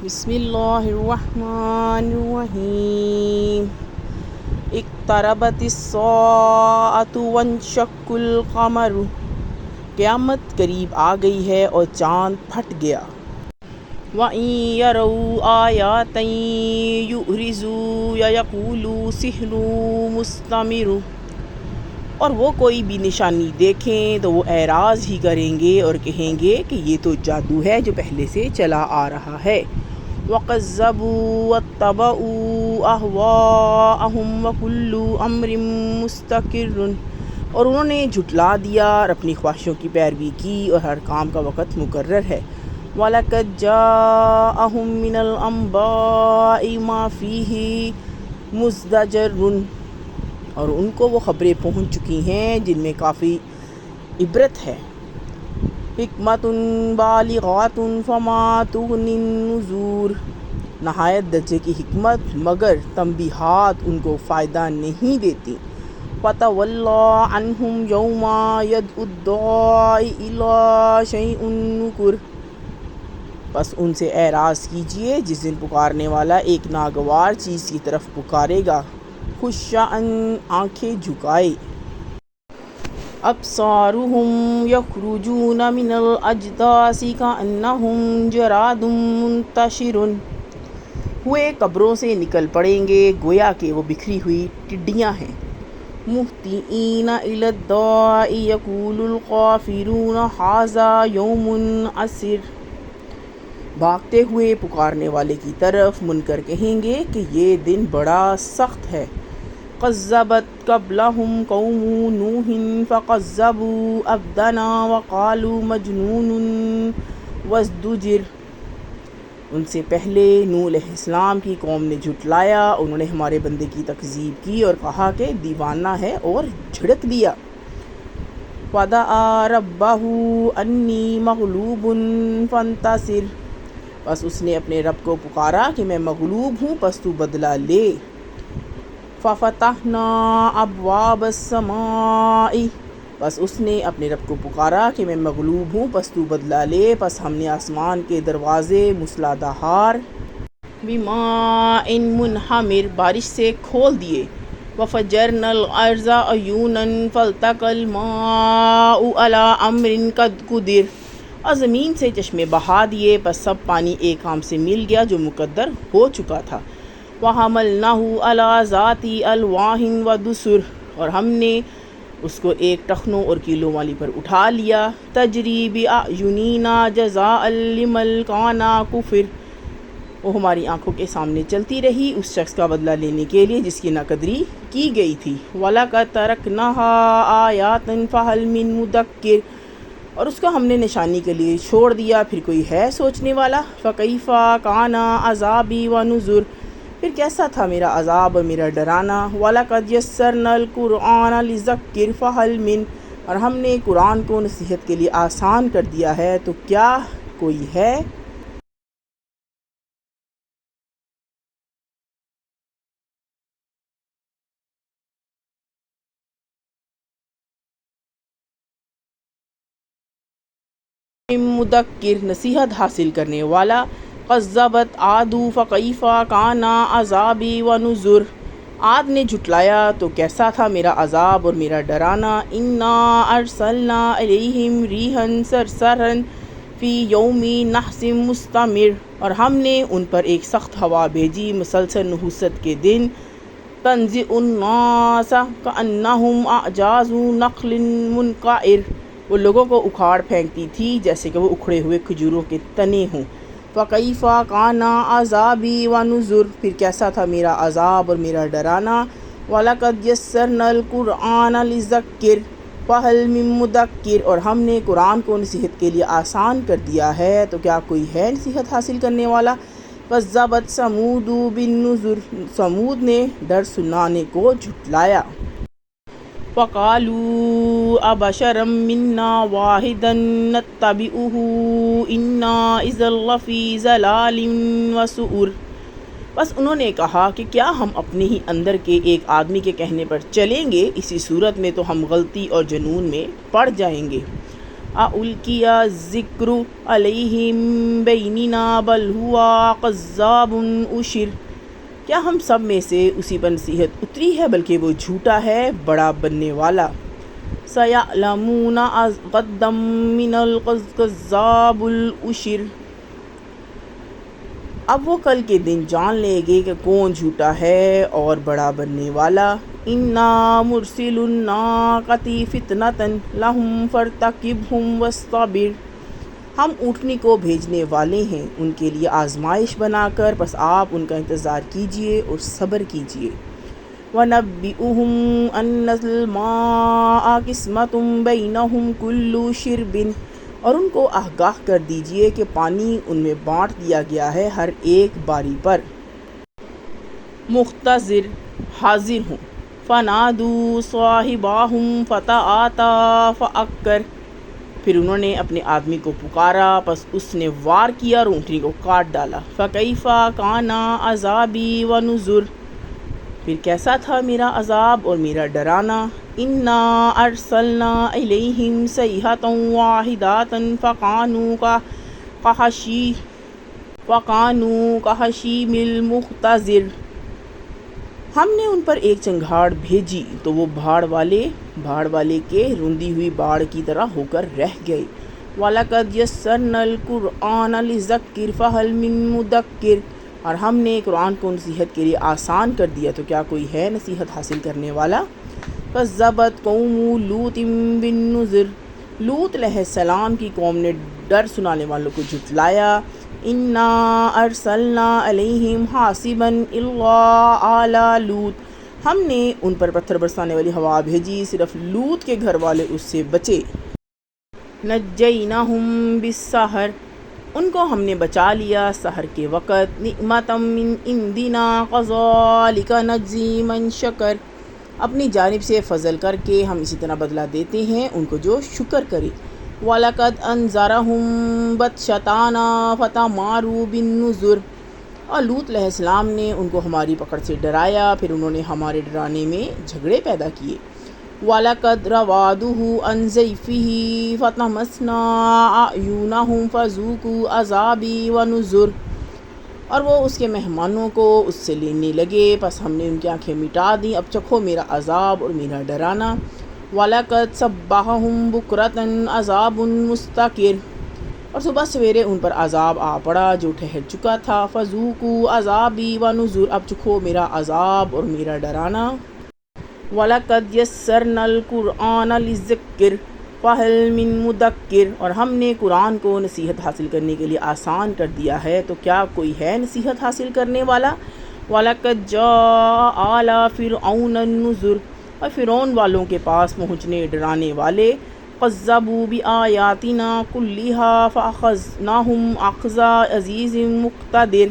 بسم اللہ الرحمن الرحیم اقتربت الساعۃ وانشق القمر، قیامت قریب آ گئی ہے اور چاند پھٹ گیا۔ وَإِن يَرَوْا آیَاتًا يُعْرِضُوا وَيَقُولُوا سِحْرٌ مُسْتَمِرٌّ، اور وہ کوئی بھی نشانی دیکھیں تو وہ اعراض ہی کریں گے اور کہیں گے کہ یہ تو جادو ہے جو پہلے سے چلا آ رہا ہے۔ وَكَذَّبُوا وَاتَّبَعُوا أَهْوَاءَهُمْ وَكُلُّ أَمْرٍ مُسْتَقِرٌّ، اور انہوں نے جھٹلا دیا اور اپنی خواہشوں کی پیروی کی اور ہر کام کا وقت مقرر ہے۔ وَلَقَدْ جَاءَهُم مِّنَ الْأَنبَاءِ مَا فِيهِ مُزْدَجَرٌ، اور ان کو وہ خبریں پہنچ چکی ہیں جن میں کافی عبرت ہے۔ حکمت بالغات فما تغنی النذور، نہایت درجے کی حکمت مگر تنبیہات ان کو فائدہ نہیں دیتی۔ فَتَوَلَّىٰ عَنْهُمْ يَوْمَ يَدْعُ الدَّاعِ إِلَىٰ شَيْءٍ نُكُرٍ، بس ان سے اعراض کیجئے جس دن پکارنے والا ایک ناگوار چیز کی طرف پکارے گا، خُشَّعًا آنکھیں جھکائے۔ أَبْصَارُهُمْ يَخْرُجُونَ مِنَ الْأَجْدَاثِ كَأَنَّهُمْ جَرَادٌ مُنتَشِرٌ، ہوئے قبروں سے نکل پڑیں گے گویا کہ وہ بکھری ہوئی ٹڈیاں ہیں۔ مُهْطِعِينَ إِلَى الدَّاعِ يَقُولُ الْكَافِرُونَ هَٰذَا يَوْمٌ عَسِرٌ، بھاگتے ہوئے پکارنے والے کی طرف منکر کہیں گے کہ یہ دن بڑا سخت ہے۔ كَذَّبَتْ قَبْلَهُمْ قَوْمُ نُوحٍ فَكَذَّبُوا عَبْدَنَا وَقَالُوا مَجْنُونٌ وَازْدُجِرَ، ان سے پہلے نوح علیہ السلام کی قوم نے جھٹلایا، انہوں نے ہمارے بندے کی تکذیب کی اور کہا کہ دیوانہ ہے اور جھڑک دیا۔ فَدَعَا رَبَّهُ أَنِّي مَغْلُوبٌ فَانتَصِرْ، بس اس نے اپنے رب کو پکارا کہ میں مغلوب ہوں پس تو بدلہ لے۔ فَفَتَحْنَا أَبْوَابَ السَّمَاءِ، بس اس نے اپنے رب کو پکارا کہ میں مغلوب ہوں پس تو بدلہ لے، پس ہم نے آسمان کے دروازے موسلادھار بِمَاءٍ مُنْہَمِرٍ، بارش سے کھول دیے۔ وَفَجَّرْنَا الْأَرْضَ عُیُونًا فَالْتَقَى الْمَاءُ عَلَىٰ أَمْرٍ قَدْ قُدِرَ، اور زمین سے چشمے بہا دیے پس سب پانی ایک کام سے مل گیا جو مقدر ہو چکا تھا۔ وَحَمَلْنَاهُ عَلَىٰ ذَاتِ أَلْوَاحٍ وَدُسُرٍ، اور ہم نے اس کو ایک ٹخنوں اور کیلوں والی پر اٹھا لیا۔ تَجْرِی بِأَعْیُنِنَا جَزَاءً لِمَنْ كَانَ كُفِرَ، وہ ہماری آنکھوں کے سامنے چلتی رہی اس شخص کا بدلہ لینے کے لیے جس کی ناقدری کی گئی تھی۔ وَلَقَدْ تَرَكْنَاهَا آیَاتٍ فَهَلْ مِن مُدَّکِرٍ، اور اس کو ہم نے نشانی کے لیے چھوڑ دیا، پھر کوئی ہے سوچنے والا۔ فَكَيْفَ كَانَ عَذَابِي وَنُذُرِ، پھر کیسا تھا میرا عذاب اور میرا ڈرانا۔ وَلَقَدْ يَسَّرْنَا الْقُرْآنَ لِلذِّکْرِ فَهَلْ مِن، اور ہم نے قرآن کو نصیحت کے لیے آسان کر دیا ہے تو کیا کوئی ہے۔ مدکر، نصیحت حاصل کرنے والا۔ کذبت عاد فکیف کان عذابی ونذر، عاد نے جھٹلایا تو کیسا تھا میرا عذاب اور میرا ڈرانا۔ انا ارسلنا علیہم ریحا صرصرا فی یوم نحس مستمر، اور ہم نے ان پر ایک سخت ہوا بھیجی مسلسل نحوست کے دن۔ تنزع الناس کانہم اعجاز نخل منقعر، وہ لوگوں کو اکھاڑ پھینکتی تھی جیسے کہ وہ اکھڑے ہوئے کھجوروں کے تنے ہوں۔ فَكَيْفَ كَانَ عَذَابِي وَنُذُرِ، پھر کیسا تھا میرا عذاب اور میرا ڈرانا۔ وَلَقَدْ يَسَّرْنَا الْقُرْآنَ لِلذِّکْرِ فَهَلْ مِن مُدَّکِرٍ، اور ہم نے قرآن کو نصیحت کے لیے آسان کر دیا ہے تو کیا کوئی ہے نصیحت حاصل کرنے والا۔ کذبت ثمود بالنذر، ثمود نے ڈر سنانے کو جھٹلایا۔ وَقَالُوا أَبَشَرًا مِنَّا وَاحِدًا نَتَّبِعُهُ إِنَّا إِذًا لَّفِي ضَلَالٍ وَسُعُرٍ، بس انہوں نے کہا کہ کیا ہم اپنے ہی اندر کے ایک آدمی کے کہنے پر چلیں گے، اسی صورت میں تو ہم غلطی اور جنون میں پڑ جائیں گے۔ اُلْقِیَ الذِّکْرُ عَلَیْہِم بَیْنِنَا بَلْ ہُوَ کَذَّابٌ اَشِرٌ، کیا ہم سب میں سے اسی پر نصیحت اتری ہے بلکہ وہ جھوٹا ہے بڑا بننے والا۔ سَیَعْلَمُونَ غَدًّا مِّنَ الْکَذَّابِ الْأَشِرِ، اب وہ کل کے دن جان لیں گے کہ کون جھوٹا ہے اور بڑا بننے والا۔ اِنَّا مُرْسِلُو النَّاقَةِ فِتْنَةً لَهُمْ فَارْتَقِبْهُمْ وَاصْطَبِرْ، ہم اونٹنی کو بھیجنے والے ہیں ان کے لیے آزمائش بنا کر، بس آپ ان کا انتظار کیجئے اور صبر کیجئے۔ وَنَبِّئُهُمْ أَنَّ الْمَاءَ قِسْمَةٌ بَيْنَهُمْ كُلُّ شِرْبٍ، اور ان کو آگاہ کر دیجئے کہ پانی ان میں بانٹ دیا گیا ہے ہر ایک باری پر۔ مُخْتَصِر، حاضر ہوں۔ فَنَادُوا صَاحِبَهُمْ فَتَعَاطَىٰ فَعَقَرَ، پھر انہوں نے اپنے آدمی کو پکارا، پس اس نے وار کیا اور اونٹنی کو کاٹ ڈالا۔ فَكَيْفَ كَانَ عَذَابِي وَنُذُرِ، پھر کیسا تھا میرا عذاب اور میرا ڈرانا۔ اِنَّا أَرْسَلْنَا إِلَيْهِمْ صَيْحَةً وَاحِدَةً فَكَانُوا كَحَشِيمِ الْمُحْتَظِرِ، ہم نے ان پر ایک چنگھاڑ بھیجی تو وہ بھاڑ والے کے رندی ہوئی باڑ کی طرح ہو کر رہ گئے۔ وَلَقَدْ يَسَّرْنَا الْقُرْآنَ لِلذِّکْرِ فَهَلْ مِن مُّدَّکِرٍ، اور ہم نے قرآن کو نصیحت کے لیے آسان کر دیا تو کیا کوئی ہے نصیحت حاصل کرنے والا۔ کذبت قوم لوط بالنذر، لوط علیہ السلام کی قوم نے ڈر سنانے والوں کو جھٹلایا۔ انا ارسلنا علیہم حاصبا الا آل لوط، ہم نے ان پر پتھر برسانے والی ہوا بھیجی، صرف لوط کے گھر والے اس سے بچے۔ نجیناہم بالسحر، ان کو ہم نے بچا لیا سحر کے وقت۔ نعمتا من عندنا کذالک نجزی من شکر، اپنی جانب سے فضل کر کے ہم اسی طرح بدلہ دیتے ہیں ان کو جو شکر کرے۔ وَلَقَدْ أَنذَرَهُم بَطْشَتَنَا فَتَمَارَوْا بِالنُّذُرِ، اور لوط علیہ السلام نے ان کو ہماری پکڑ سے ڈرایا پھر انہوں نے ہمارے ڈرانے میں جھگڑے پیدا کیے۔ وَلَقَدْ رَاوَدُوهُ عَنْ ضَيْفِهِ فَطَمَسْنَا أَعْيُنَهُمْ فَذُوقُوا عَذَابِي وَنُذُرِ، اور وہ اس کے مہمانوں کو اس سے لینے لگے، پس ہم نے ان کی آنکھیں مٹا دیں، اب چکھو میرا عذاب اور میرا ڈرانا۔ وَلَقَدْ صَبَّحَهُم بُكْرَةً عَذَابٌ مُسْتَقِرٌ، اور صبح سویرے ان پر عذاب آ پڑا جو ٹھہر چکا تھا۔ فَذُوقُوا عَذَابِي وَنُذُرِ، اب چکھو میرا عذاب اور میرا ڈرانا۔ وَلَقَدْ يَسَّرْنَا الْقُرْآنَ لِلذِّکْرِ فَهَلْ مِن مُّدَّکِرٍ، اور ہم نے قرآن کو نصیحت حاصل کرنے کے لیے آسان کر دیا ہے تو کیا کوئی ہے نصیحت حاصل کرنے والا۔ وَلَقَدْ جَاءَ آلَ فِرْعَوْنَ النُّذُرُ، اور فرعون والوں کے پاس پہنچنے ڈرانے والے۔ کذبوا بِآیاتِنَا کُلِّہَا فَأَخَذْنَاهُمْ أَخْذَ عَزِیزٍ مُقْتَدِرٍ،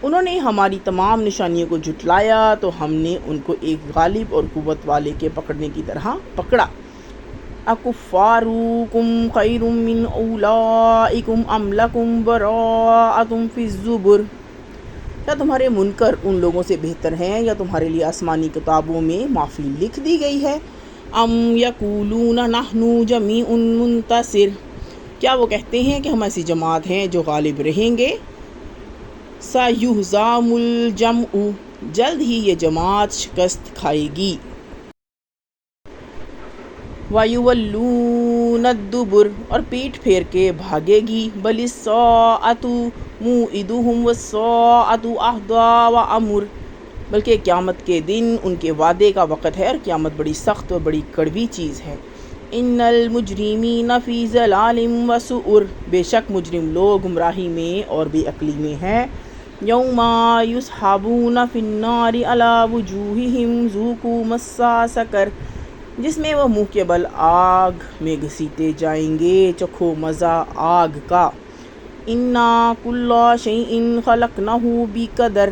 انہوں نے ہماری تمام نشانیوں کو جھٹلایا تو ہم نے ان کو ایک غالب اور قوت والے کے پکڑنے کی طرح پکڑا۔ اَکُفَّارُکُمْ خَیْرٌ مِّنْ أُولَٰئِکُمْ أَمْ لَکُمْ بَرَاءَةٌ فِی الزُّبُرِ، کیا تمہارے منکر ان لوگوں سے بہتر ہیں یا تمہارے لیے آسمانی کتابوں میں معافی لکھ دی گئی ہے۔ ام یقولون نحن جمیع منتصر، کیا وہ کہتے ہیں کہ ہم ایسی جماعت ہیں جو غالب رہیں گے۔ سَیُہْزَمُ الْجَمْعُ، جلد ہی یہ جماعت شکست کھائے گی۔ وَیُوَلُّونَ الدُّبُرَ، اور پیٹھ پھیر کے بھاگے گی۔ بَلِ السَّاعَةُ مَوْعِدُهُمْ وَالسَّاعَةُ أَحْدَىٰ وَأَمَرُ، بلکہ قیامت کے دن ان کے وعدے کا وقت ہے اور قیامت بڑی سخت اور بڑی کڑوی چیز ہے۔ اِنَّ الْمُجْرِمِینَ فِی ضَلَالٍ وَسُعُرٍ، بے شک مجرم لوگ گمراہی میں اور بے عقلی میں ہیں۔ یَوْمَ یُسْحَبُونَ فِی النَّارِ عَلَىٰ وُجُوہِہِمْ ذُوقُوا مَسَّ سَقَرَ، جس میں وہ منہ کے بل آگ میں گھسیٹے جائیں گے، چکھو مزہ آگ کا۔ اِنَّا کُلَّ شَیْءٍ خَلَقْنَاهُ بِقَدَرٍ،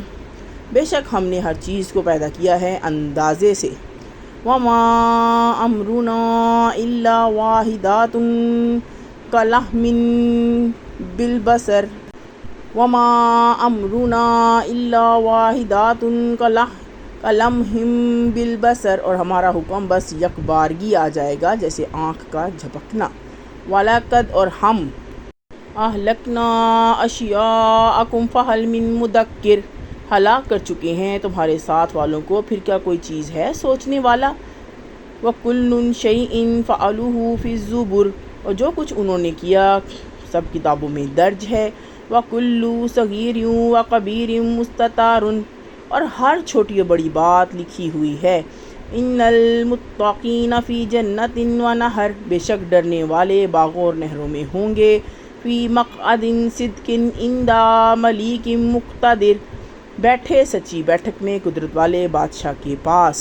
بے شک ہم نے ہر چیز کو پیدا کیا ہے اندازے سے۔ وَمَا أَمْرُنَا إِلَّا وَاحِدَةٌ كَلَمْحٍ بِالْبَصَرِ، وَمَا أَمْرُنَا إِلَّا وَاحِدَةٌ كَلَمْحٍ بِالْبَصَرِ، اور ہمارا حکم بس یک بارگی آ جائے گا جیسے آنکھ کا جھپکنا۔ وَلَقَدْ اور ہم اہلکنا اشیاءکم فہل من مدکر ہلاک کر چکے ہیں تمہارے ساتھ والوں کو، پھر کیا کوئی چیز ہے سوچنے والا۔ وَكُلُّ شَيْءٍ فَعَلُوهُ فِي الزُّبُرِ اور جو کچھ انہوں نے کیا سب کتابوں میں درج ہے۔ وَكُلُّ صَغِيرٍ وَكَبِيرٍ مُسْتَطَرٌ اور ہر چھوٹی و بڑی بات لکھی ہوئی ہے۔ ان المتقین فی جنت و نہر بے شک ڈرنے والے باغوں اور نہروں میں ہوں گے۔ فی مقعد صدق عند ملیک مقتدر بیٹھے سچی بیٹھک میں قدرت والے بادشاہ کے پاس۔